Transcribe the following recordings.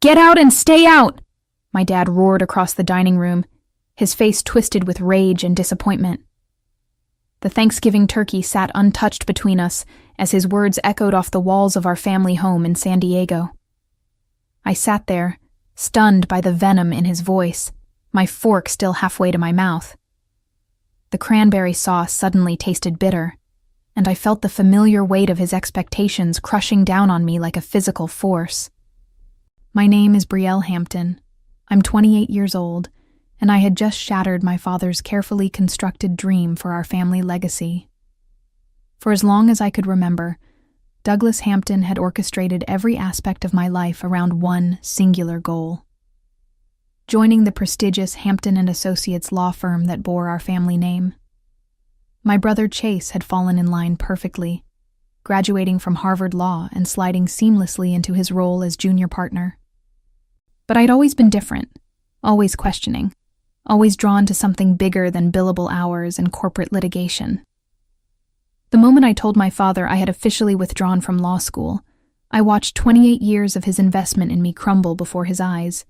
Get out and stay out! My dad roared across the dining room, his face twisted with rage and disappointment. The Thanksgiving turkey sat untouched between us as his words echoed off the walls of our family home in San Diego. I sat there, stunned by the venom in his voice, my fork still halfway to my mouth. The cranberry sauce suddenly tasted bitter, and I felt the familiar weight of his expectations crushing down on me like a physical force. My name is Betrayal Hampton. I'm 28 years old, and I had just shattered my father's carefully constructed dream for our family legacy. For as long as I could remember, Douglas Hampton had orchestrated every aspect of my life around one singular goal: joining the prestigious Hampton & Associates law firm that bore our family name. My brother Chase had fallen in line perfectly, graduating from Harvard Law and sliding seamlessly into his role as junior partner. But I'd always been different, always questioning, always drawn to something bigger than billable hours and corporate litigation. The moment I told my father I had officially withdrawn from law school, I watched 28 years of his investment in me crumble before his eyes.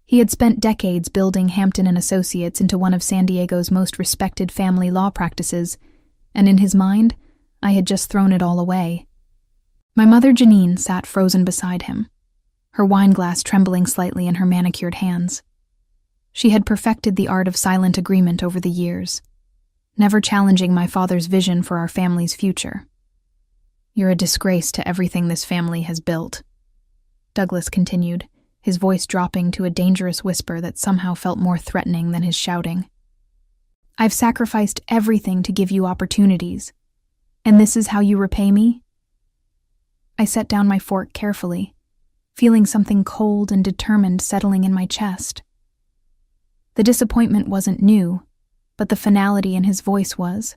He had spent decades building Hampton & Associates into one of San Diego's most respected family law practices, and in his mind, I had just thrown it all away. My mother Janine sat frozen beside him, her wine glass trembling slightly in her manicured hands. She had perfected the art of silent agreement over the years, never challenging my father's vision for our family's future. "You're a disgrace to everything this family has built," Douglas continued, his voice dropping to a dangerous whisper that somehow felt more threatening than his shouting. "I've sacrificed everything to give you opportunities, and this is how you repay me?" I set down my fork carefully, feeling something cold and determined settling in my chest. The disappointment wasn't new, but the finality in his voice was.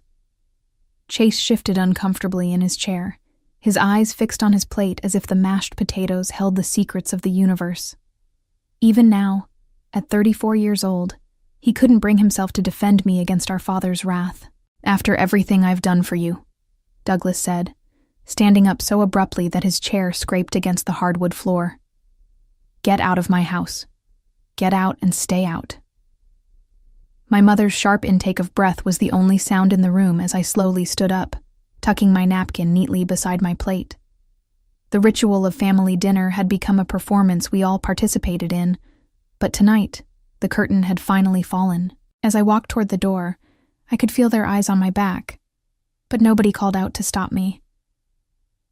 Chase shifted uncomfortably in his chair, his eyes fixed on his plate as if the mashed potatoes held the secrets of the universe. Even now, at 34 years old, he couldn't bring himself to defend me against our father's wrath. "After everything I've done for you," Douglas said, standing up so abruptly that his chair scraped against the hardwood floor. "Get out of my house. Get out and stay out." My mother's sharp intake of breath was the only sound in the room as I slowly stood up, tucking my napkin neatly beside my plate. The ritual of family dinner had become a performance we all participated in, but tonight, the curtain had finally fallen. As I walked toward the door, I could feel their eyes on my back, but nobody called out to stop me.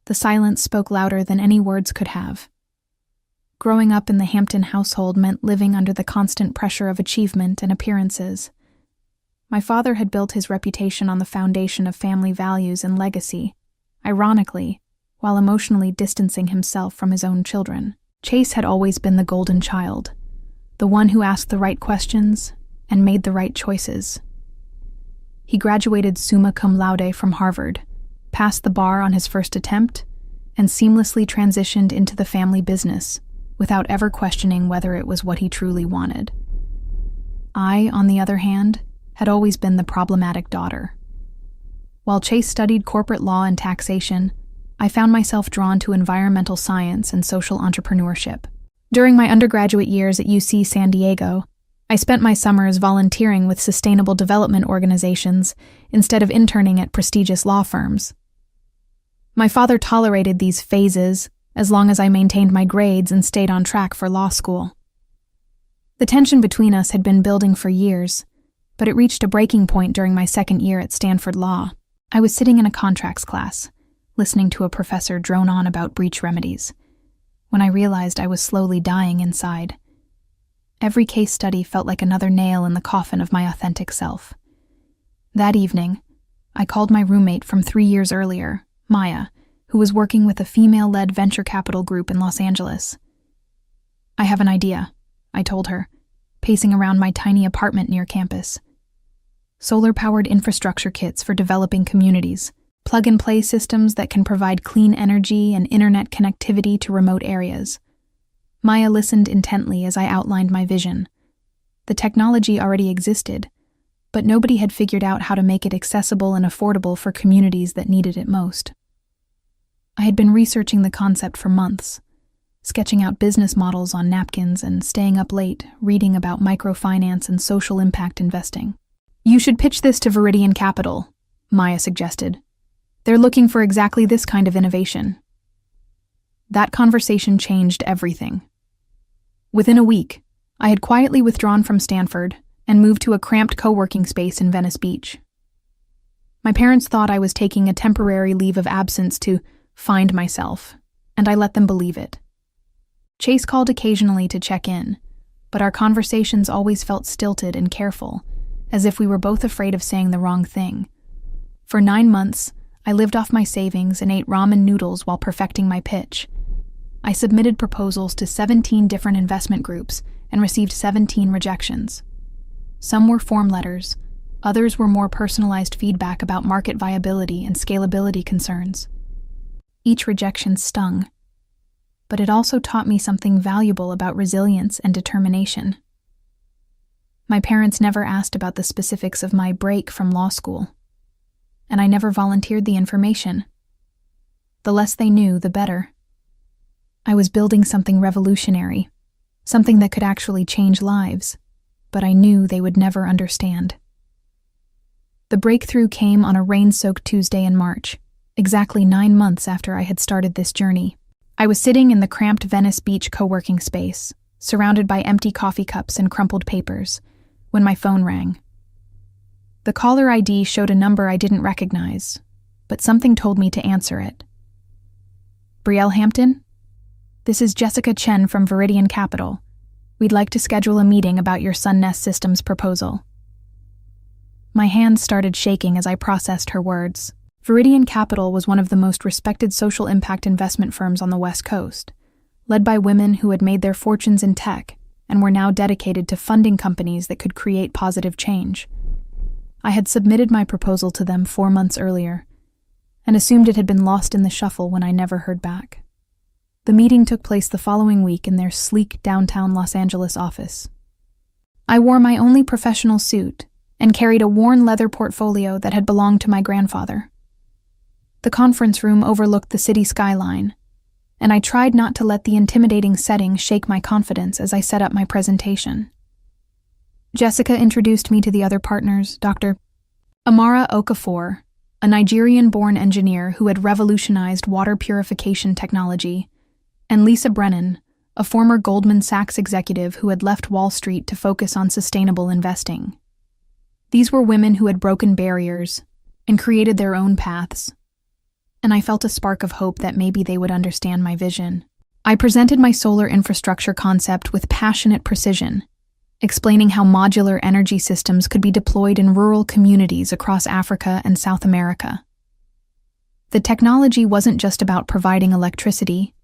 The silence spoke louder than any words could have. Growing up in the Hampton household meant living under the constant pressure of achievement and appearances. My father had built his reputation on the foundation of family values and legacy, ironically, while emotionally distancing himself from his own children. Chase had always been the golden child, the one who asked the right questions and made the right choices. He graduated summa cum laude from Harvard, passed the bar on his first attempt, and seamlessly transitioned into the family business, without ever questioning whether it was what he truly wanted. I, on the other hand, had always been the problematic daughter. While Chase studied corporate law and taxation, I found myself drawn to environmental science and social entrepreneurship. During my undergraduate years at UC San Diego, I spent my summers volunteering with sustainable development organizations instead of interning at prestigious law firms. My father tolerated these phases as long as I maintained my grades and stayed on track for law school. The tension between us had been building for years, but it reached a breaking point during my second year at Stanford Law. I was sitting in a contracts class, listening to a professor drone on about breach remedies, when I realized I was slowly dying inside. Every case study felt like another nail in the coffin of my authentic self. That evening, I called my roommate from 3 years earlier, Maya, who was working with a female-led venture capital group in Los Angeles. "I have an idea," I told her, pacing around my tiny apartment near campus. "Solar-powered infrastructure kits for developing communities, plug-and-play systems that can provide clean energy and internet connectivity to remote areas." Maya listened intently as I outlined my vision. The technology already existed, but nobody had figured out how to make it accessible and affordable for communities that needed it most. I had been researching the concept for months, sketching out business models on napkins and staying up late, reading about microfinance and social impact investing. "You should pitch this to Viridian Capital," Maya suggested. "They're looking for exactly this kind of innovation." That conversation changed everything. Within a week, I had quietly withdrawn from Stanford and moved to a cramped co-working space in Venice Beach. My parents thought I was taking a temporary leave of absence to find myself, and I let them believe it. Chase called occasionally to check in, but our conversations always felt stilted and careful, as if we were both afraid of saying the wrong thing. For 9 months, I lived off my savings and ate ramen noodles while perfecting my pitch. I submitted proposals to 17 different investment groups and received 17 rejections. Some were form letters, others were more personalized feedback about market viability and scalability concerns. Each rejection stung, but it also taught me something valuable about resilience and determination. My parents never asked about the specifics of my break from law school, and I never volunteered the information. The less they knew, the better. I was building something revolutionary, something that could actually change lives, but I knew they would never understand. The breakthrough came on a rain-soaked Tuesday in March, exactly 9 months after I had started this journey. I was sitting in the cramped Venice Beach co-working space, surrounded by empty coffee cups and crumpled papers, when my phone rang. The caller ID showed a number I didn't recognize, but something told me to answer it. "Brielle Hampton? This is Jessica Chen from Viridian Capital. We'd like to schedule a meeting about your SunNest Systems proposal." My hands started shaking as I processed her words. Viridian Capital was one of the most respected social impact investment firms on the West Coast, led by women who had made their fortunes in tech and were now dedicated to funding companies that could create positive change. I had submitted my proposal to them 4 months earlier, and assumed it had been lost in the shuffle when I never heard back. The meeting took place the following week in their sleek downtown Los Angeles office. I wore my only professional suit and carried a worn leather portfolio that had belonged to my grandfather. The conference room overlooked the city skyline, and I tried not to let the intimidating setting shake my confidence as I set up my presentation. Jessica introduced me to the other partners, Dr. Amara Okafor, a Nigerian-born engineer who had revolutionized water purification technology, and Lisa Brennan, a former Goldman Sachs executive who had left Wall Street to focus on sustainable investing. These were women who had broken barriers and created their own paths, and I felt a spark of hope that maybe they would understand my vision. I presented my solar infrastructure concept with passionate precision, explaining how modular energy systems could be deployed in rural communities across Africa and South America. The technology wasn't just about providing electricity,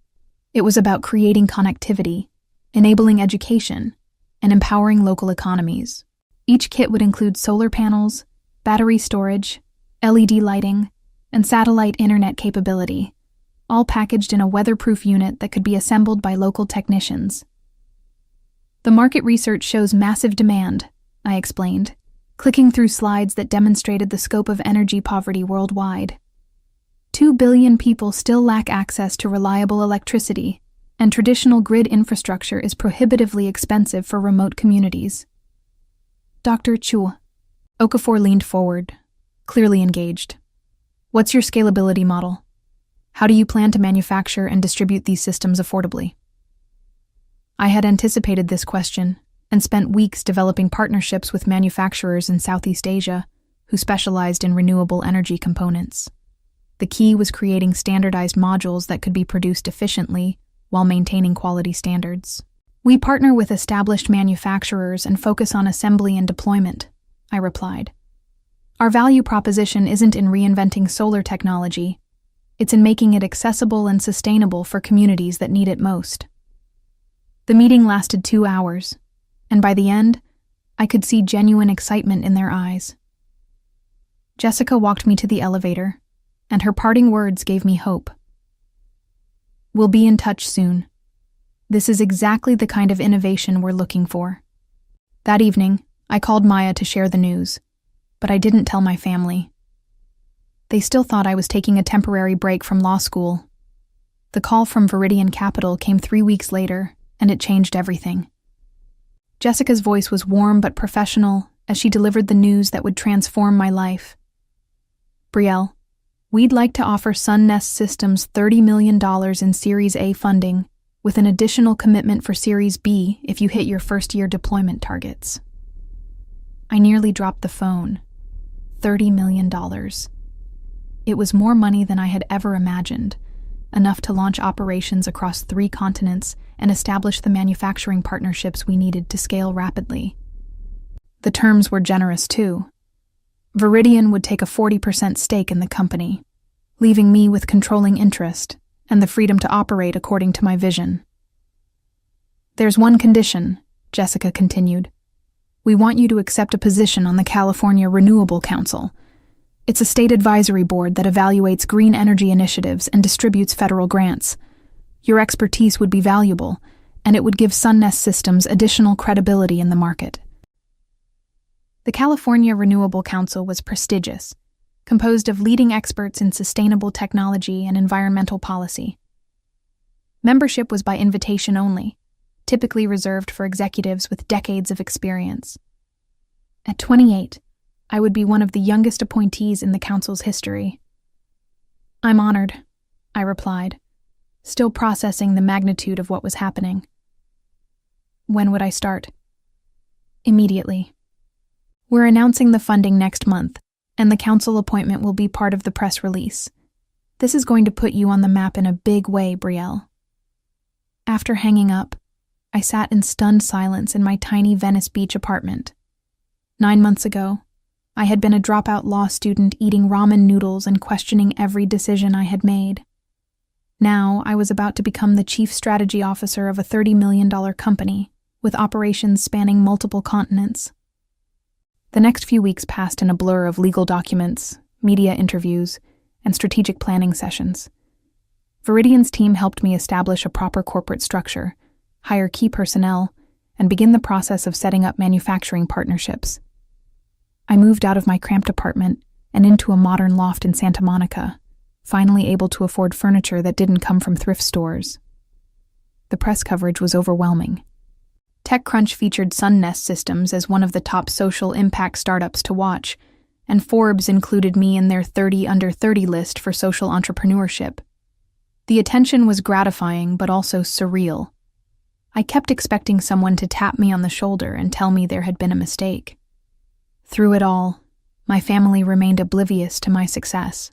it was about creating connectivity, enabling education, and empowering local economies. Each kit would include solar panels, battery storage, LED lighting, and satellite internet capability, all packaged in a weatherproof unit that could be assembled by local technicians. "The market research shows massive demand," I explained, clicking through slides that demonstrated the scope of energy poverty worldwide. 2 billion people still lack access to reliable electricity, and traditional grid infrastructure is prohibitively expensive for remote communities. "Dr. Chu." Okafor leaned forward, clearly engaged. "What's your scalability model? How do you plan to manufacture and distribute these systems affordably?" I had anticipated this question and spent weeks developing partnerships with manufacturers in Southeast Asia who specialized in renewable energy components. The key was creating standardized modules that could be produced efficiently while maintaining quality standards. "We partner with established manufacturers and focus on assembly and deployment," I replied. "Our value proposition isn't in reinventing solar technology, it's in making it accessible and sustainable for communities that need it most." The meeting lasted 2 hours, and by the end, I could see genuine excitement in their eyes. Jessica walked me to the elevator, and her parting words gave me hope. "We'll be in touch soon. This is exactly the kind of innovation we're looking for." That evening, I called Maya to share the news, but I didn't tell my family. They still thought I was taking a temporary break from law school. The call from Viridian Capital came 3 weeks later, and it changed everything. Jessica's voice was warm but professional as she delivered the news that would transform my life. Brielle, we'd like to offer Sunnest Systems $30 million in Series A funding, with an additional commitment for Series B if you hit your first-year deployment targets. I nearly dropped the phone. $30 million. It was more money than I had ever imagined, enough to launch operations across 3 continents and establish the manufacturing partnerships we needed to scale rapidly. The terms were generous, too. Viridian would take a 40% stake in the company, leaving me with controlling interest and the freedom to operate according to my vision. There's one condition, Jessica continued. We want you to accept a position on the California Renewable Council. It's a state advisory board that evaluates green energy initiatives and distributes federal grants. Your expertise would be valuable, and it would give Sunnest Systems additional credibility in the market. The California Renewable Council was prestigious, composed of leading experts in sustainable technology and environmental policy. Membership was by invitation only, typically reserved for executives with decades of experience. At 28, I would be one of the youngest appointees in the council's history. I'm honored, I replied, still processing the magnitude of what was happening. When would I start? Immediately. We're announcing the funding next month, and the council appointment will be part of the press release. This is going to put you on the map in a big way, Brielle. After hanging up, I sat in stunned silence in my tiny Venice Beach apartment. 9 months ago, I had been a dropout law student eating ramen noodles and questioning every decision I had made. Now, I was about to become the chief strategy officer of a $30 million company, with operations spanning multiple continents. The next few weeks passed in a blur of legal documents, media interviews, and strategic planning sessions. Viridian's team helped me establish a proper corporate structure, hire key personnel, and begin the process of setting up manufacturing partnerships. I moved out of my cramped apartment and into a modern loft in Santa Monica, finally able to afford furniture that didn't come from thrift stores. The press coverage was overwhelming. TechCrunch featured Sunnest Systems as one of the top social impact startups to watch, and Forbes included me in their 30 under 30 list for social entrepreneurship. The attention was gratifying but also surreal. I kept expecting someone to tap me on the shoulder and tell me there had been a mistake. Through it all, my family remained oblivious to my success.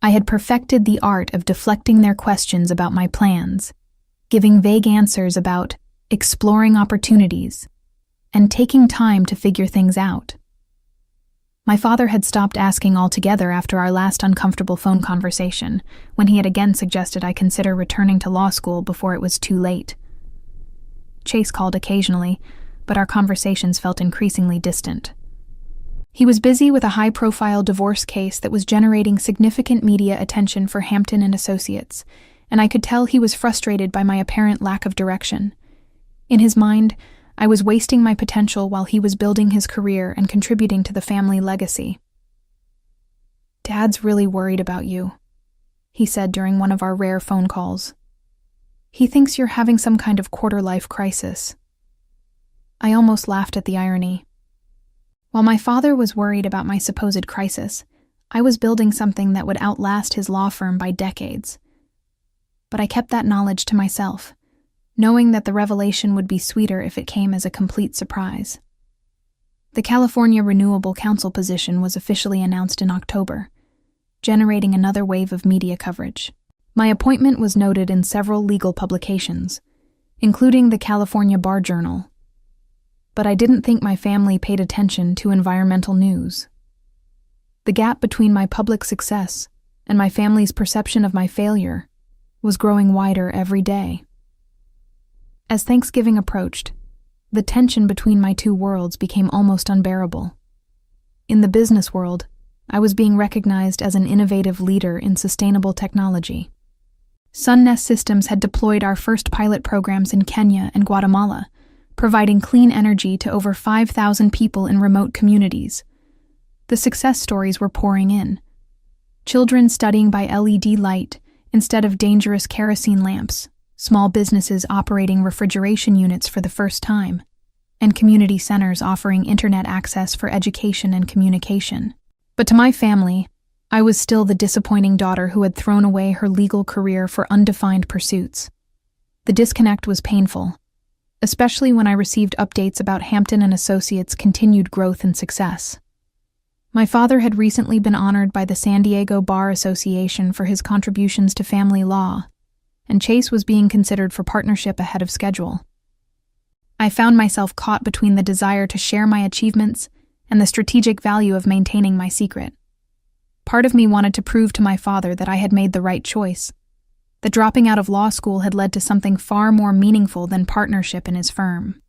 I had perfected the art of deflecting their questions about my plans, giving vague answers about exploring opportunities, and taking time to figure things out. My father had stopped asking altogether after our last uncomfortable phone conversation, when he had again suggested I consider returning to law school before it was too late. Chase called occasionally, but our conversations felt increasingly distant. He was busy with a high-profile divorce case that was generating significant media attention for Hampton and Associates, and I could tell he was frustrated by my apparent lack of direction. In his mind, I was wasting my potential while he was building his career and contributing to the family legacy. "Dad's really worried about you," he said during one of our rare phone calls. "He thinks you're having some kind of quarter-life crisis." I almost laughed at the irony. While my father was worried about my supposed crisis, I was building something that would outlast his law firm by decades. But I kept that knowledge to myself, knowing that the revelation would be sweeter if it came as a complete surprise. The California Renewable Council position was officially announced in October, generating another wave of media coverage. My appointment was noted in several legal publications, including the California Bar Journal. But I didn't think my family paid attention to environmental news. The gap between my public success and my family's perception of my failure was growing wider every day. As Thanksgiving approached, the tension between my two worlds became almost unbearable. In the business world, I was being recognized as an innovative leader in sustainable technology. Sunnest Systems had deployed our first pilot programs in Kenya and Guatemala, providing clean energy to over 5,000 people in remote communities. The success stories were pouring in. Children studying by LED light Instead of dangerous kerosene lamps, small businesses operating refrigeration units for the first time, and community centers offering internet access for education and communication. But to my family, I was still the disappointing daughter who had thrown away her legal career for undefined pursuits. The disconnect was painful, especially when I received updates about Hampton and Associates' continued growth and success. My father had recently been honored by the San Diego Bar Association for his contributions to family law, and Chase was being considered for partnership ahead of schedule. I found myself caught between the desire to share my achievements and the strategic value of maintaining my secret. Part of me wanted to prove to my father that I had made the right choice, that dropping out of law school had led to something far more meaningful than partnership in his firm.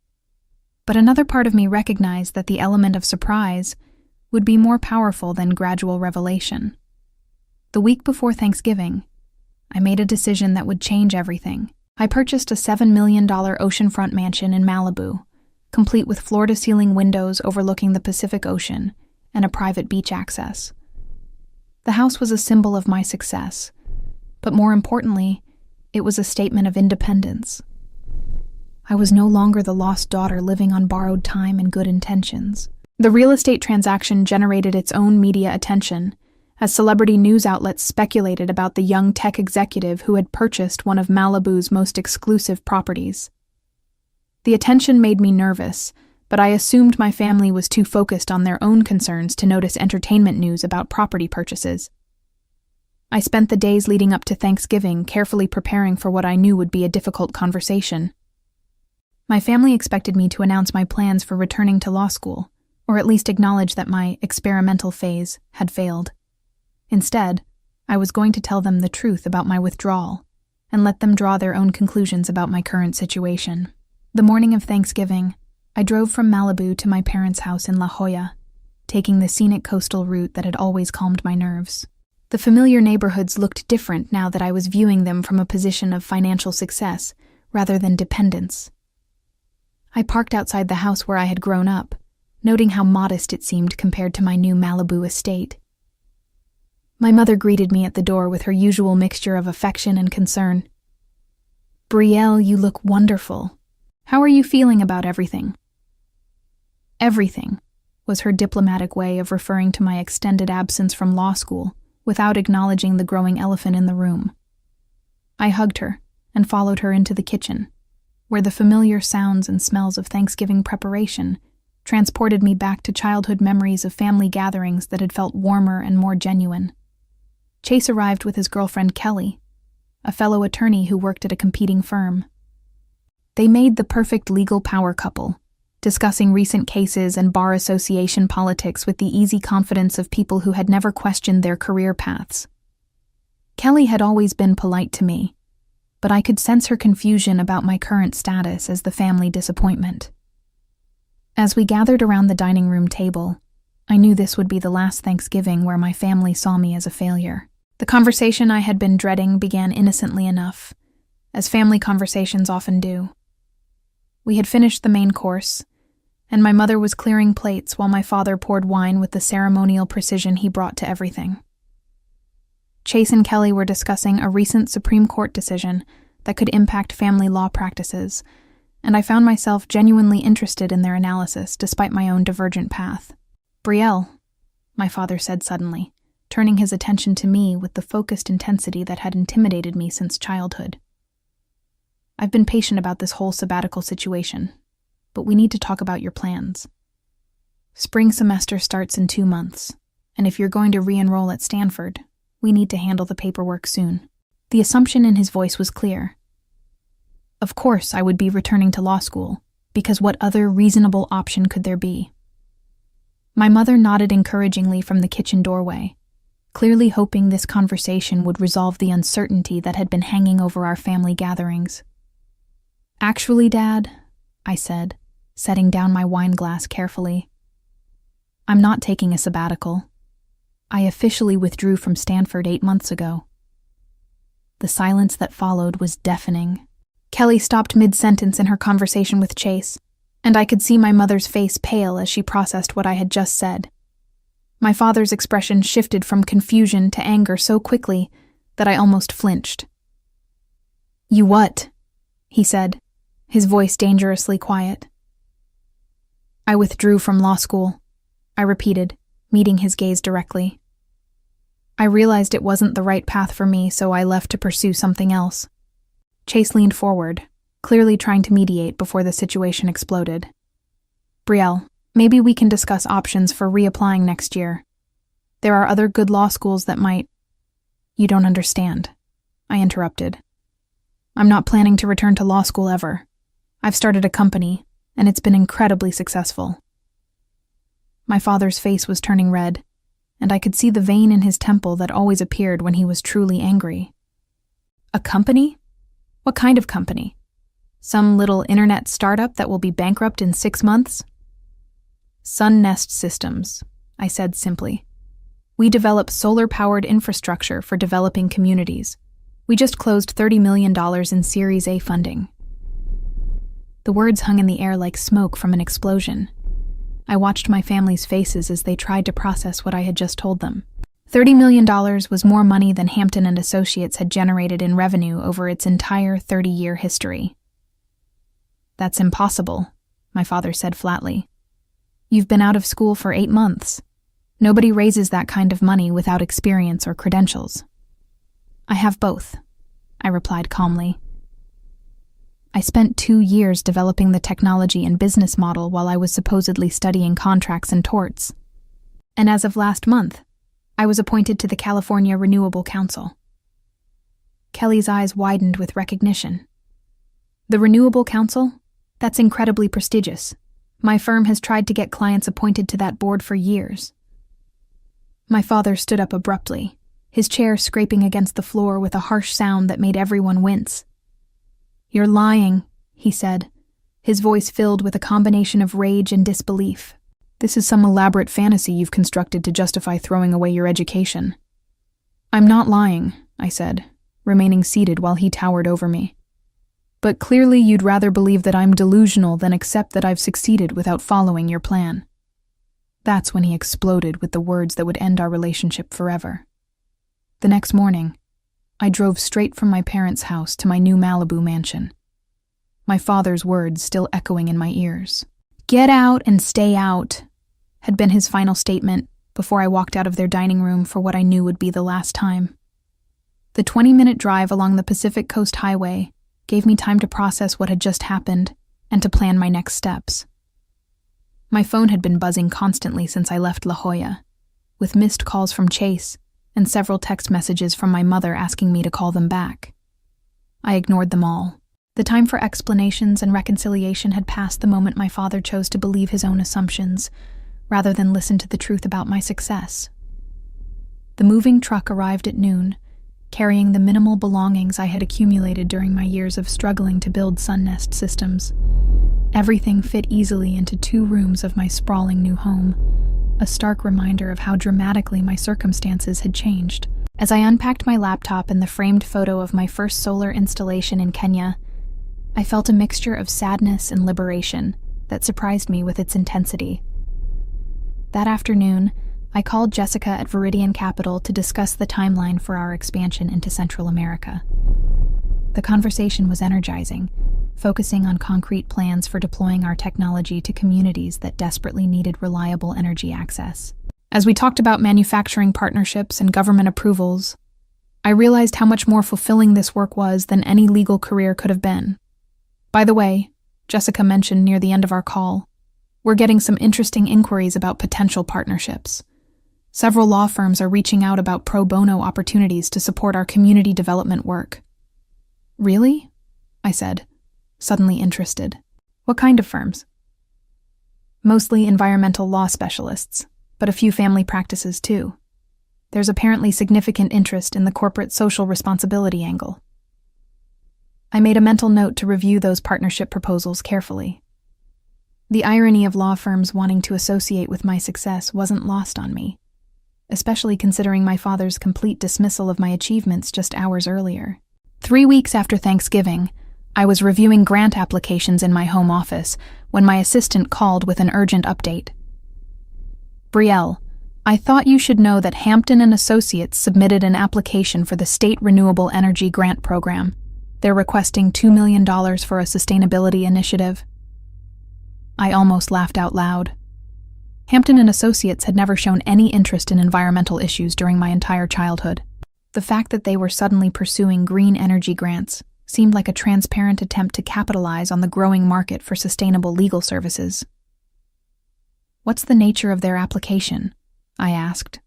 But another part of me recognized that the element of surprise would be more powerful than gradual revelation. The week before Thanksgiving, I made a decision that would change everything. I purchased a $7 million oceanfront mansion in Malibu, complete with floor-to-ceiling windows overlooking the Pacific Ocean and a private beach access. The house was a symbol of my success, but more importantly, it was a statement of independence. I was no longer the lost daughter living on borrowed time and good intentions. The real estate transaction generated its own media attention, as celebrity news outlets speculated about the young tech executive who had purchased one of Malibu's most exclusive properties. The attention made me nervous, but I assumed my family was too focused on their own concerns to notice entertainment news about property purchases. I spent the days leading up to Thanksgiving carefully preparing for what I knew would be a difficult conversation. My family expected me to announce my plans for returning to law school, or at least acknowledge that my experimental phase had failed. Instead, I was going to tell them the truth about my withdrawal and let them draw their own conclusions about my current situation. The morning of Thanksgiving, I drove from Malibu to my parents' house in La Jolla, taking the scenic coastal route that had always calmed my nerves. The familiar neighborhoods looked different now that I was viewing them from a position of financial success rather than dependence. I parked outside the house where I had grown up, noting how modest it seemed compared to my new Malibu estate. My mother greeted me at the door with her usual mixture of affection and concern. "Brielle, you look wonderful. How are you feeling about everything?" Everything was her diplomatic way of referring to my extended absence from law school without acknowledging the growing elephant in the room. I hugged her and followed her into the kitchen, where the familiar sounds and smells of Thanksgiving preparation transported me back to childhood memories of family gatherings that had felt warmer and more genuine. Chase arrived with his girlfriend Kelly, a fellow attorney who worked at a competing firm. They made the perfect legal power couple, discussing recent cases and bar association politics with the easy confidence of people who had never questioned their career paths. Kelly had always been polite to me, but I could sense her confusion about my current status as the family disappointment. As we gathered around the dining room table, I knew this would be the last Thanksgiving where my family saw me as a failure. The conversation I had been dreading began innocently enough, as family conversations often do. We had finished the main course, and my mother was clearing plates while my father poured wine with the ceremonial precision he brought to everything. Chase and Kelly were discussing a recent Supreme Court decision that could impact family law practices, and I found myself genuinely interested in their analysis despite my own divergent path. "Brielle," my father said suddenly, turning his attention to me with the focused intensity that had intimidated me since childhood. "I've been patient about this whole sabbatical situation, but we need to talk about your plans. Spring semester starts in 2 months, and if you're going to re-enroll at Stanford, we need to handle the paperwork soon." The assumption in his voice was clear. Of course I would be returning to law school, because what other reasonable option could there be? My mother nodded encouragingly from the kitchen doorway, clearly hoping this conversation would resolve the uncertainty that had been hanging over our family gatherings. "Actually, Dad," I said, setting down my wine glass carefully, "I'm not taking a sabbatical. I officially withdrew from Stanford 8 months ago." The silence that followed was deafening. Kelly stopped mid-sentence in her conversation with Chase, and I could see my mother's face pale as she processed what I had just said. My father's expression shifted from confusion to anger so quickly that I almost flinched. "You what?" he said, his voice dangerously quiet. "I withdrew from law school," I repeated, meeting his gaze directly. "I realized it wasn't the right path for me, so I left to pursue something else." Chase leaned forward, clearly trying to mediate before the situation exploded. "Brielle, maybe we can discuss options for reapplying next year. There are other good law schools that might—" "You don't understand," I interrupted. "I'm not planning to return to law school ever. I've started a company, and it's been incredibly successful." My father's face was turning red, and I could see the vein in his temple that always appeared when he was truly angry. "A company? What kind of company? Some little internet startup that will be bankrupt in 6 months?" "Sun Nest Systems," I said simply. "We develop solar-powered infrastructure for developing communities. We just closed $30 million in Series A funding." The words hung in the air like smoke from an explosion. I watched my family's faces as they tried to process what I had just told them. $30 million was more money than Hampton and Associates had generated in revenue over its entire 30-year history. "That's impossible," my father said flatly. "You've been out of school for 8 months. Nobody raises that kind of money without experience or credentials." "I have both," I replied calmly. "I spent 2 years developing the technology and business model while I was supposedly studying contracts and torts. And as of last month, I was appointed to the California Renewable Council." Kelly's eyes widened with recognition. "The Renewable Council? That's incredibly prestigious. My firm has tried to get clients appointed to that board for years." My father stood up abruptly, his chair scraping against the floor with a harsh sound that made everyone wince. "You're lying," he said, his voice filled with a combination of rage and disbelief. "This is some elaborate fantasy you've constructed to justify throwing away your education." "I'm not lying," I said, remaining seated while he towered over me. "But clearly you'd rather believe that I'm delusional than accept that I've succeeded without following your plan." That's when he exploded with the words that would end our relationship forever. The next morning, I drove straight from my parents' house to my new Malibu mansion, my father's words still echoing in my ears. "Get out and stay out," had been his final statement before I walked out of their dining room for what I knew would be the last time. The 20-minute drive along the Pacific Coast Highway gave me time to process what had just happened and to plan my next steps. My phone had been buzzing constantly since I left La Jolla, with missed calls from Chase and several text messages from my mother asking me to call them back. I ignored them all. The time for explanations and reconciliation had passed the moment my father chose to believe his own assumptions, rather than listen to the truth about my success. The moving truck arrived at noon, carrying the minimal belongings I had accumulated during my years of struggling to build Sun Nest Systems. Everything fit easily into 2 rooms of my sprawling new home, a stark reminder of how dramatically my circumstances had changed. As I unpacked my laptop and the framed photo of my first solar installation in Kenya, I felt a mixture of sadness and liberation that surprised me with its intensity. That afternoon, I called Jessica at Viridian Capital to discuss the timeline for our expansion into Central America. The conversation was energizing, focusing on concrete plans for deploying our technology to communities that desperately needed reliable energy access. As we talked about manufacturing partnerships and government approvals, I realized how much more fulfilling this work was than any legal career could have been. By the way, Jessica mentioned near the end of our call, we're getting some interesting inquiries about potential partnerships. Several law firms are reaching out about pro bono opportunities to support our community development work. "Really?" I said, suddenly interested. "What kind of firms?" "Mostly environmental law specialists, but a few family practices too. There's apparently significant interest in the corporate social responsibility angle." I made a mental note to review those partnership proposals carefully. The irony of law firms wanting to associate with my success wasn't lost on me, especially considering my father's complete dismissal of my achievements just hours earlier. 3 weeks after Thanksgiving, I was reviewing grant applications in my home office when my assistant called with an urgent update. "Brielle, I thought you should know that Hampton and Associates submitted an application for the State Renewable Energy Grant Program. They're requesting $2 million for a sustainability initiative. I almost laughed out loud. Hampton and Associates had never shown any interest in environmental issues during my entire childhood. The fact that they were suddenly pursuing green energy grants seemed like a transparent attempt to capitalize on the growing market for sustainable legal services. "What's the nature of their application?" I asked,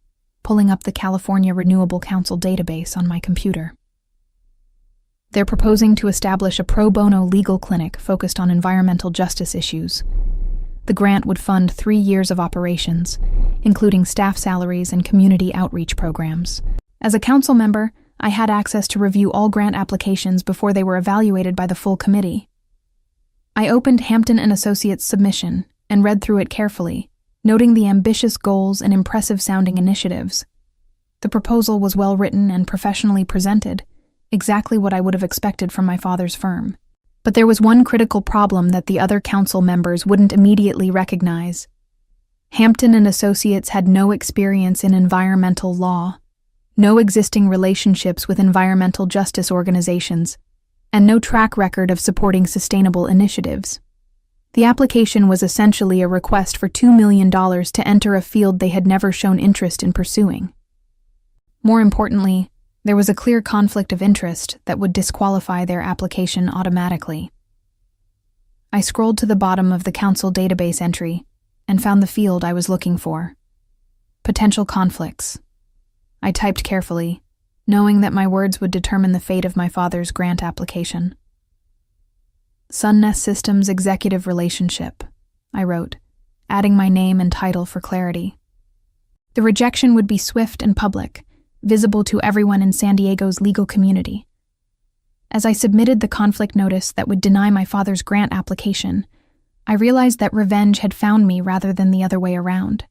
pulling up the California Renewable Council database on my computer. "They're proposing to establish a pro bono legal clinic focused on environmental justice issues. The grant would fund 3 years of operations, including staff salaries and community outreach programs. As a council member, I had access to review all grant applications before they were evaluated by the full committee. I opened Hampton and Associates' submission and read through it carefully, noting the ambitious goals and impressive-sounding initiatives. The proposal was well-written and professionally presented, exactly what I would have expected from my father's firm. But there was one critical problem that the other council members wouldn't immediately recognize. Hampton and Associates had no experience in environmental law, no existing relationships with environmental justice organizations, and no track record of supporting sustainable initiatives. The application was essentially a request for $2 million to enter a field they had never shown interest in pursuing. More importantly, there was a clear conflict of interest that would disqualify their application automatically. I scrolled to the bottom of the council database entry and found the field I was looking for. Potential conflicts. I typed carefully, knowing that my words would determine the fate of my father's grant application. Sunnest Systems Executive Relationship, I wrote, adding my name and title for clarity. The rejection would be swift and public, visible to everyone in San Diego's legal community. As I submitted the conflict notice that would deny my father's grant application, I realized that revenge had found me rather than the other way around.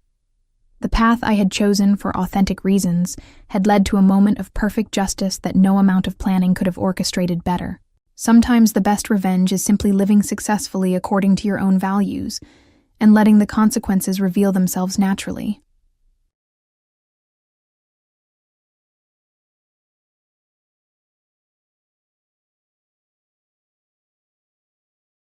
The path I had chosen for authentic reasons had led to a moment of perfect justice that no amount of planning could have orchestrated better. Sometimes the best revenge is simply living successfully according to your own values and letting the consequences reveal themselves naturally.